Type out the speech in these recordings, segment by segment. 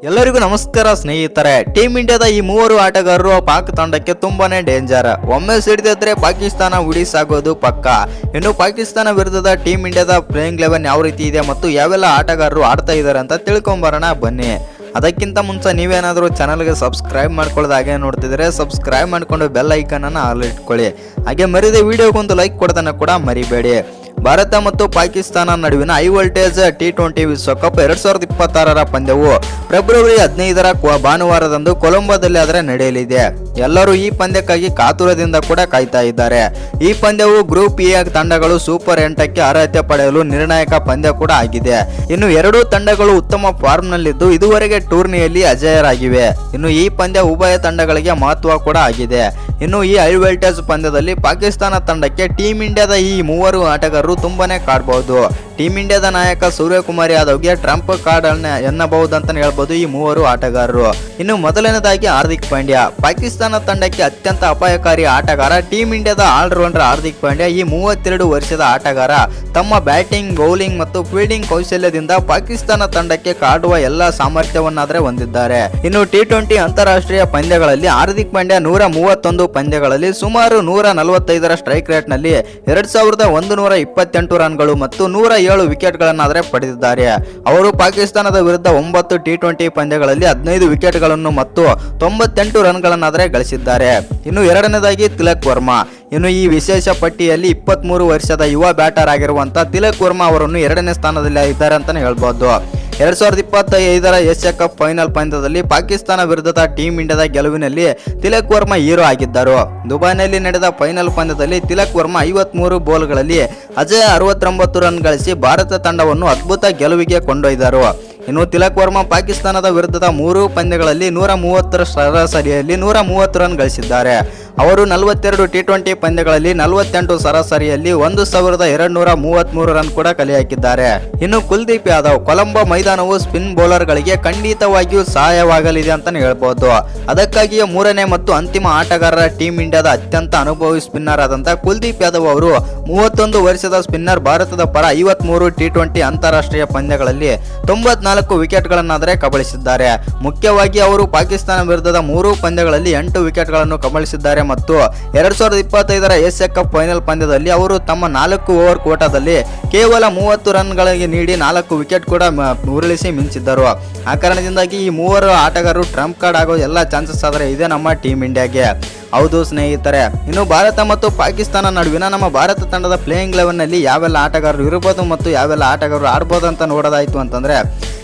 ಎಲ್ಲರಿಗೂ ನಮಸ್ಕಾರ ಸ್ನೇಹಿತರೆ. ಟೀಮ್ ಇಂಡಿಯಾದ ಈ ಮೂವರು ಆಟಗಾರರು ಪಾಕ್ ತಂಡಕ್ಕೆ ತುಂಬಾನೇ ಡೇಂಜರ್. ಒಮ್ಮೆ ಸಿಡಿದಿದ್ರೆ ಪಾಕಿಸ್ತಾನ ಉಡಿಸಾಗೋದು ಪಕ್ಕ. ಇನ್ನು ಪಾಕಿಸ್ತಾನ ವಿರುದ್ಧದ ಟೀಮ್ ಇಂಡಿಯಾದ ಪ್ಲೇಯಿಂಗ್ 11 ಯಾವ ರೀತಿ ಇದೆ ಮತ್ತು ಯಾವೆಲ್ಲ ಆಟಗಾರರು ಆಡ್ತಾ ಇದ್ದಾರೆ ಅಂತ ತಿಳ್ಕೊಂಬರೋಣ ಬನ್ನಿ. ಅದಕ್ಕಿಂತ ಮುಂಚೆ ನೀವೇನಾದರೂ ಚಾನಲ್ಗೆ ಸಬ್ಸ್ಕ್ರೈಬ್ ಮಾಡ್ಕೊಳ್ಳೋದು ಹಾಗೆ ನೋಡ್ತಿದ್ರೆ ಸಬ್ಸ್ಕ್ರೈಬ್ ಮಾಡ್ಕೊಂಡು ಬೆಲ್ ಐಕನ್ ಅನ್ನು ಆಲ್ ಇಟ್ಕೊಳ್ಳಿ. ಹಾಗೆ ಮರಿದೆ ವಿಡಿಯೋಗೊಂದು ಲೈಕ್ ಕೊಡೋದನ್ನ ಕೂಡ ಮರಿಬೇಡಿ. ಭಾರತ ಮತ್ತು ಪಾಕಿಸ್ತಾನ ನಡುವಿನ ಹೈ ವೋಲ್ಟೇಜ್ T20 ವಿಶ್ವಕಪ್ 2026ರ ಪಂದ್ಯವು ಫೆಬ್ರವರಿ 15ರ ಭಾನುವಾರದಂದು ಕೊಲಂಬೋದಲ್ಲಿ ಆದರೆ ನಡೆಯಲಿದೆ. ಎಲ್ಲರೂ ಈ ಪಂದ್ಯಕ್ಕಾಗಿ ಕಾತುರದಿಂದ ಕೂಡ ಕಾಯ್ತಾ ಇದ್ದಾರೆ. ಈ ಪಂದ್ಯವು ಗ್ರೂಪ್ ಎ ತಂಡಗಳು ಸೂಪರ್ 8ಕ್ಕೆ ಅರ್ಹತೆ ಪಡೆಯಲು ನಿರ್ಣಾಯಕ ಪಂದ್ಯ ಕೂಡ ಆಗಿದೆ. ಇನ್ನು ಎರಡೂ ತಂಡಗಳು ಉತ್ತಮ ಫಾರ್ಮ್ ನಲ್ಲಿದ್ದು ಇದುವರೆಗೆ ಟೂರ್ನಿಯಲ್ಲಿ ಅಜೇಯರಾಗಿವೆ. ಇನ್ನು ಈ ಪಂದ್ಯ ಉಭಯ ತಂಡಗಳಿಗೆ ಮಹತ್ವ ಕೂಡ ಆಗಿದೆ. ಇನ್ನು ಈ ಹೈ ವೋಲ್ಟೇಜ್ ಪಂದ್ಯದಲ್ಲಿ ಪಾಕಿಸ್ತಾನ ತಂಡಕ್ಕೆ ಟೀಮ್ ಇಂಡಿಯಾದ ಈ ಮೂವರು ಆಟಗಾರರು ತುಂಬಾನೇ ಕಾಡಬಹುದು. ಟೀಮ್ ಇಂಡಿಯಾದ ನಾಯಕ ಸೂರ್ಯಕುಮಾರ್ ಯಾದವ್ಗೆ ಟ್ರಂಪ್ ಕಾರ್ಡ್ ಎನ್ನಬಹುದು ಅಂತ ಹೇಳ್ಬೋದು ಈ ಮೂವರು ಆಟಗಾರರು. ಇನ್ನು ಮೊದಲನೇದಾಗಿ ಹಾರ್ದಿಕ್ ಪಾಂಡ್ಯ, ಪಾಕಿಸ್ತಾನ ತಂಡಕ್ಕೆ ಅತ್ಯಂತ ಅಪಾಯಕಾರಿ ಆಟಗಾರ. ಟೀಮ್ ಇಂಡಿಯಾದ ಆಲ್ರೌಂಡರ್ ಹಾರ್ದಿಕ್ ಪಾಂಡ್ಯ ಈ 32 ವರ್ಷದ ಆಟಗಾರ ತಮ್ಮ ಬ್ಯಾಟಿಂಗ್, ಬೌಲಿಂಗ್ ಮತ್ತು ಫೀಲ್ಡಿಂಗ್ ಕೌಶಲ್ಯದಿಂದ ಪಾಕಿಸ್ತಾನ ತಂಡಕ್ಕೆ ಕಾಡುವ ಎಲ್ಲ ಸಾಮರ್ಥ್ಯವನ್ನಾದ್ರೆ ಹೊಂದಿದ್ದಾರೆ. ಇನ್ನು T20 ಅಂತಾರಾಷ್ಟ್ರೀಯ ಪಂದ್ಯಗಳಲ್ಲಿ ಹಾರ್ದಿಕ್ ಪಾಂಡ್ಯ 131 ಪಂದ್ಯಗಳಲ್ಲಿ ಸುಮಾರು 145ರ ಸ್ಟ್ರೈಕ್ ರೇಟ್ ನಲ್ಲಿ 2128 ರನ್ಗಳು ಮತ್ತು 107 ವಿಕೆಟ್ಗಳನ್ನಾದರೆ ಪಡೆದಿದ್ದಾರೆ. ಅವರು ಪಾಕಿಸ್ತಾನದ ವಿರುದ್ಧ 9 T20 ಪಂದ್ಯಗಳಲ್ಲಿ 15 ವಿಕೆಟ್ಗಳನ್ನು ಮತ್ತು 98 ರನ್ಗಳನ್ನಾದರೆ ಗಳಿಸಿದ್ದಾರೆ. ಇನ್ನು ಎರಡನೇದಾಗಿ ತಿಲಕ್ ವರ್ಮಾ. ಇನ್ನು ಈ ವಿಶೇಷ ಪಟ್ಟಿಯಲ್ಲಿ 23 ವರ್ಷದ ಯುವ ಬ್ಯಾಟರ್ ಆಗಿರುವಂತಹ ತಿಲಕ್ ವರ್ಮಾ ಅವರನ್ನು 2ನೇ ಸ್ಥಾನದಲ್ಲಿ ಇದ್ದಾರೆ ಅಂತಾನೆ ಹೇಳ್ಬೋದು. 2025ರ ಏಷ್ಯಾ ಕಪ್ ಫೈನಲ್ ಪಂದ್ಯದಲ್ಲಿ ಪಾಕಿಸ್ತಾನ ವಿರುದ್ಧದ ಟೀಮ್ ಇಂಡಿಯಾದ ಗೆಲುವಿನಲ್ಲಿ ತಿಲಕ್ ವರ್ಮಾ ಹೀರೋ ಆಗಿದ್ದರು. ದುಬೈನಲ್ಲಿ ನಡೆದ ಫೈನಲ್ ಪಂದ್ಯದಲ್ಲಿ ತಿಲಕ್ ವರ್ಮಾ 53 ಬಾಲ್ಗಳಲ್ಲಿ ಅಜೇಯ 69 ರನ್ ಗಳಿಸಿ ಭಾರತ ತಂಡವನ್ನು ಅದ್ಭುತ ಗೆಲುವಿಗೆ ಕೊಂಡೊಯ್ದರು. ಇನ್ನು ತಿಲಕ್ ವರ್ಮಾ ಪಾಕಿಸ್ತಾನದ ವಿರುದ್ಧದ 3 ಪಂದ್ಯಗಳಲ್ಲಿ 130ರ ಸರಾಸರಿಯಲ್ಲಿ 130 ರನ್ ಗಳಿಸಿದ್ದಾರೆ. ಅವರು 42 T20 ಪಂದ್ಯಗಳಲ್ಲಿ 48 ಸರಾಸರಿಯಲ್ಲಿ 1233 ರನ್ ಕೂಡ ಕಲೆ ಹಾಕಿದ್ದಾರೆ. ಇನ್ನು ಕುಲ್ದೀಪ್ ಯಾದವ್, ಕೊಲಂಬೋ ಮೈದಾನವು ಸ್ಪಿನ್ ಬೌಲರ್ಗಳಿಗೆ ಖಂಡಿತವಾಗಿಯೂ ಸಹಾಯವಾಗಲಿದೆ ಅಂತಾನೆ ಹೇಳ್ಬೋದು. ಅದಕ್ಕಾಗಿಯೇ 3ನೇ ಮತ್ತು ಅಂತಿಮ ಆಟಗಾರರ ಟೀಮ್ ಇಂಡಿಯಾದ ಅತ್ಯಂತ ಅನುಭವಿ ಸ್ಪಿನ್ನರ್ ಆದಂತಹ ಕುಲ್ದೀಪ್ ಯಾದವ್ ಅವರು 31 ವರ್ಷದ ಸ್ಪಿನ್ನರ್ ಭಾರತದ ಪರ 53 T20 ಅಂತಾರಾಷ್ಟ್ರೀಯ ಪಂದ್ಯಗಳಲ್ಲಿ 94 ವಿಕೆಟ್ಗಳನ್ನಾದರೆ ಕಬಳಿಸಿದ್ದಾರೆ. ಮುಖ್ಯವಾಗಿ ಅವರು ಪಾಕಿಸ್ತಾನ ವಿರುದ್ಧದ 3 ಪಂದ್ಯಗಳಲ್ಲಿ 8 ವಿಕೆಟ್ಗಳನ್ನು ಕಬಳಿಸಿದ್ದಾರೆ ಮತ್ತು 2025ರ ಏಷ್ಯಾ ಕಪ್ ಫೈನಲ್ ಪಂದ್ಯದಲ್ಲಿ ಅವರು ತಮ್ಮ 4 ಓವರ್ ಕೋಟಾದಲ್ಲಿ ಕೇವಲ 30 ರನ್ಗಳಿಗೆ ನೀಡಿ 4 ವಿಕೆಟ್ ಕೂಡ ಉರುಳಿಸಿ ಮಿಂಚಿದ್ದರು. ಆ ಕಾರಣದಿಂದಾಗಿ ಈ ಮೂವರು ಆಟಗಾರರು ಟ್ರಂಪ್ ಕಾರ್ಡ್ ಆಗೋ ಎಲ್ಲ ಚಾನ್ಸಸ್ ಆದರೆ ಇದೆ ನಮ್ಮ ಟೀಮ್ ಇಂಡಿಯಾಗೆ. ಹೌದು ಸ್ನೇಹಿತರೆ, ಇನ್ನು ಭಾರತ ಮತ್ತು ಪಾಕಿಸ್ತಾನ ನಡುವಿನ ನಮ್ಮ ಭಾರತ ತಂಡದ ಪ್ಲೇಯಿಂಗ್ 11ನಲ್ಲಿ ಯಾವೆಲ್ಲ ಆಟಗಾರರು ಇರಬಹುದು ಮತ್ತು ಯಾವೆಲ್ಲ ಆಟಗಾರರು ಆಡ್ಬೋದು ಅಂತ ನೋಡೋದಾಯ್ತು ಅಂತಂದ್ರೆ,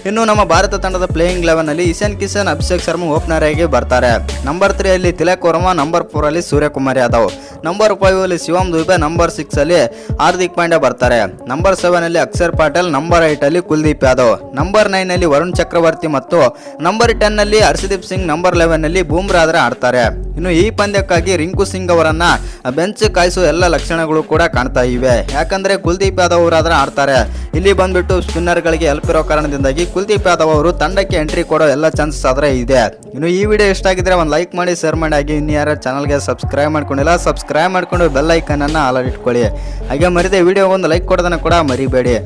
ಇನ್ನು ನಮ್ಮ ಭಾರತ ತಂಡದ ಪ್ಲೇಯಿಂಗ್ 11ನಲ್ಲಿ ಇಶಾನ್ ಕಿಶನ್, ಅಭಿಷೇಕ್ ಶರ್ಮಾ ಓಪನರ್ ಆಗಿ ಬರ್ತಾರೆ. ನಂಬರ್ 3 ಅಲ್ಲಿ ತಿಲಕ್ ವರ್ಮಾ, ನಂಬರ್ 4 ಅಲ್ಲಿ ಸೂರ್ಯಕುಮಾರ್ ಯಾದವ್, ನಂಬರ್ 5 ಅಲ್ಲಿ ಶಿವಮ್ ದುಬೆ, ನಂಬರ್ 6 ಅಲ್ಲಿ ಹಾರ್ದಿಕ್ ಪಾಂಡ್ಯ ಬರ್ತಾರೆ. ನಂಬರ್ 7 ಅಲ್ಲಿ ಅಕ್ಷರ್ ಪಟೇಲ್, ನಂಬರ್ 8 ಅಲ್ಲಿ ಕುಲ್ದೀಪ್ ಯಾದವ್, ನಂಬರ್ 9 ಅಲ್ಲಿ ವರುಣ್ ಚಕ್ರವರ್ತಿ ಮತ್ತು ನಂಬರ್ 10 ಅಲ್ಲಿ ಹರ್ಷದೀಪ್ ಸಿಂಗ್, ನಂಬರ್ 11 ಅಲ್ಲಿ ಬೂಮ್ರಾ ಆದ್ರೆ ಆಡ್ತಾರೆ. ಇನ್ನು ಈ ಪಂದ್ಯಕ್ಕಾಗಿ ರಿಂಕು ಸಿಂಗ್ ಅವರನ್ನ ಬೆಂಚ್ ಕಾಯಿಸುವ ಎಲ್ಲ ಲಕ್ಷಣಗಳು ಕೂಡ ಕಾಣ್ತಾ ಇವೆ. ಯಾಕಂದ್ರೆ ಕುಲ್ದೀಪ್ ಯಾದವ್ ಅವರಾದ್ರೆ ಆಡ್ತಾರೆ. ಇಲ್ಲಿ ಬಂದ್ಬಿಟ್ಟು ಸ್ಪಿನ್ನರ್ಗಳಿಗೆ ಹೆಲ್ಪ್ ಇರೋ ಕಾರಣದಿಂದಾಗಿ ಕುಲ್ದೀಪ್ ಯಾದವ್ ಅವರು ತಂಡಕ್ಕೆ ಎಂಟ್ರಿ ಕೊಡೋ ಎಲ್ಲ ಚಾನ್ಸಸ್ ಆದ್ರೆ ಇದೆ. ಇನ್ನು ಈ ವಿಡಿಯೋ ಇಷ್ಟ ಆಗಿದ್ರೆ ಒಂದು ಲೈಕ್ ಮಾಡಿ, ಶೇರ್ ಮಾಡಿ. ಹಾಗೆ ಇನ್ನು ಯಾರು ಚಾನಲ್ಗೆ ಸಬ್ಸ್ಕ್ರೈಬ್ ಮಾಡ್ಕೊಂಡಿಲ್ಲ ಸಬ್ಸ್ಕ್ರೈಬ್ ಮಾಡ್ಕೊಂಡು ಬೆಲ್ ಐಕನ್ ಅನ್ನ ಆಲ್ ಇಟ್ಕೊಳ್ಳಿ. ಹಾಗೆ ಮರಿದೆ ವಿಡಿಯೋ ಒಂದು ಲೈಕ್ ಕೊಡೋದನ್ನ ಕೂಡ ಮರಿಬೇಡಿ.